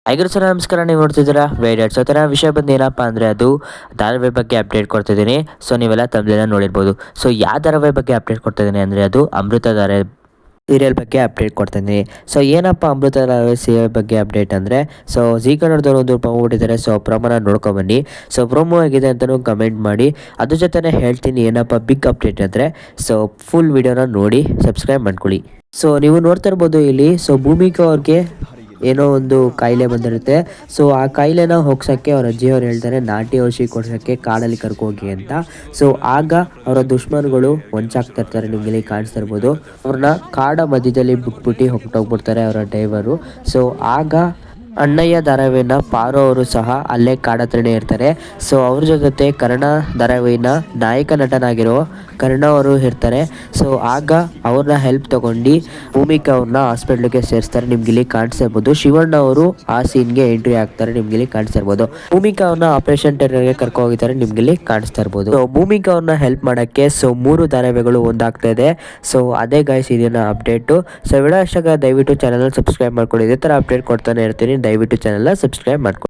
Hi sir ನಮಸ್ಕಾರ. ನೀವು ನೋಡ್ತಿದ್ದೀರಾ ವೇಡ್. ಸೊ ಥರ ವಿಷಯ ಬಂದು ಏನಪ್ಪ ಅಂದರೆ ಅದು ಧಾರಾವಾಹಿ ಬಗ್ಗೆ ಅಪ್ಡೇಟ್ ಕೊಡ್ತಿದ್ದೀನಿ. ಸೊ ನೀವೆಲ್ಲ ತಮ್ಮದೆಲ್ಲ ನೋಡಿರ್ಬೋದು. ಸೊ ಯಾವ ಧಾರಾವಾಹಿ ಬಗ್ಗೆ ಅಪ್ಡೇಟ್ ಕೊಡ್ತಿದ್ದೀನಿ ಅಂದರೆ ಅದು ಅಮೃತಧಾರೆ ಸೀರಿಯಲ್ ಬಗ್ಗೆ ಅಪ್ಡೇಟ್ ಕೊಡ್ತೀನಿ. ಸೊ ಏನಪ್ಪ ಅಮೃತಧಾರೆ ಸೀರಿಯಲ್ ಬಗ್ಗೆ ಅಪ್ಡೇಟ್ ಅಂದರೆ ಸೊ ಜೀ ಕನ್ನಡದವರು ಒಂದು ಪ್ರೊಮೋ ಬಿಟ್ಟಿದ್ದಾರೆ. ಸೊ ಪ್ರೊಮೋನ ನೋಡ್ಕೊಬನ್ನಿ. ಸೊ ಪ್ರೊಮೋ ಆಗಿದೆ ಅಂತಲೂ ಕಮೆಂಟ್ ಮಾಡಿ. ಅದ್ರ ಜೊತೆ ಹೇಳ್ತೀನಿ ಏನಪ್ಪ ಬಿಗ್ ಅಪ್ಡೇಟ್ ಅಂದರೆ ಸೊ ಫುಲ್ ವಿಡಿಯೋನ ನೋಡಿ ಸಬ್ಸ್ಕ್ರೈಬ್ ಮಾಡ್ಕೊಳ್ಳಿ. ಸೊ ನೀವು ನೋಡ್ತಾ ಇರ್ಬೋದು ಇಲ್ಲಿ. ಸೊ ಭೂಮಿಕಾ ಅವ್ರಿಗೆ ಏನೋ ಒಂದು ಕಾಯಿಲೆ ಬಂದಿರುತ್ತೆ. ಸೊ ಆ ಕಾಯಿಲೆನ ಹೋಗ್ಸೋಕ್ಕೆ ಅವ್ರ ಅಜ್ಜಿಯವ್ರು ಹೇಳ್ತಾರೆ ನಾಟಿ ಔಷಧಿ ಕೊಡ್ಸೋಕ್ಕೆ ಕಾಡಲ್ಲಿ ಕರ್ಕೋಗಿ ಅಂತ. ಸೊ ಆಗ ಅವರ ದುಶ್ಮನ್ಗಳು ಹೊಂಚಾಗ್ತಾ ಇರ್ತಾರೆ. ನಿಮಗೆ ಇಲ್ಲಿ ಕಾಣಿಸ್ತಾ ಇರ್ಬೋದು. ಅವ್ರನ್ನ ಕಾಡ ಮಧ್ಯದಲ್ಲಿ ಬಿಟ್ಬಿಟ್ಟು ಹೊರಟೋಗ್ಬಿಡ್ತಾರೆ ಅವರ ಡ್ರೈವರು. ಸೊ ಆಗ ಅಣ್ಣಯ್ಯ ಧಾರಾವಾಹಿನ ಪಾರು ಅವರು ಸಹ ಅಲ್ಲೇ ಕಾಡತ್ರನೇ ಇರ್ತಾರೆ. ಸೊ ಅವ್ರ ಜೊತೆ ಕರ್ಣ ಧಾರಾವಾಹಿನ ನಾಯಕ ನಟನಾಗಿರೋ ಕರ್ಣ ಅವರು ಇರ್ತಾರೆ. ಸೊ ಆಗ ಅವ್ರನ್ನ ಹೆಲ್ಪ್ ತಗೊಂಡು ಭೂಮಿಕಾ ಅವ್ರನ್ನ ಹಾಸ್ಪಿಟ್ಲಿಗೆ ಸೇರಿಸ್ತಾರೆ. ನಿಮ್ಗೆ ಇಲ್ಲಿ ಕಾಣಿಸ್ತಾ ಇರ್ಬೋದು. ಶಿವಣ್ಣ ಅವರು ಆ ಸೀನ್ಗೆ ಎಂಟ್ರಿ ಆಗ್ತಾರೆ. ನಿಮ್ಗೆ ಇಲ್ಲಿ ಕಾಣಿಸ್ತಾ ಇರ್ಬೋದು. ಭೂಮಿಕಾ ಅವ್ರನ್ನ ಆಪರೇಷನ್ ಥಿಯೇಟರ್ಗೆ ಕರ್ಕೊ ಹೋಗಿದ್ದಾರೆ. ನಿಮ್ಗೆ ಇಲ್ಲಿ ಕಾಣಿಸ್ತಾ ಇರ್ಬೋದು. ಸೊ ಭೂಮಿಕಾ ಅವ್ರನ್ನ ಹೆಲ್ಪ್ ಮಾಡೋಕ್ಕೆ ಸೊ 3 ಧಾರಾವಾಹಿಗಳು ಒಂದಾಗ್ತಾ ಇದೆ. ಸೊ ಅದೇ ಗಾಯ್ಸ್ ಇದನ್ನ ಅಪ್ಡೇಟು. ಸೊ ವಿಡಿಯೋ ಇಷ್ಟ ದಯವಿಟ್ಟು ಚಾನಲ್ನ ಸಬ್ಸ್ಕ್ರೈಬ್ ಮಾಡ್ಕೊಳ್ಳಿ. ಇದೇ ಥರ ಅಪ್ಡೇಟ್ ಕೊಡ್ತಾನೆ ಇರ್ತೀನಿ. ದಯವಿಟ್ಟು ಚಾನಲ್ನ ಸಬ್ಸ್ಕ್ರೈಬ್ ಮಾಡ್ಕೊಳ್ಳಿ.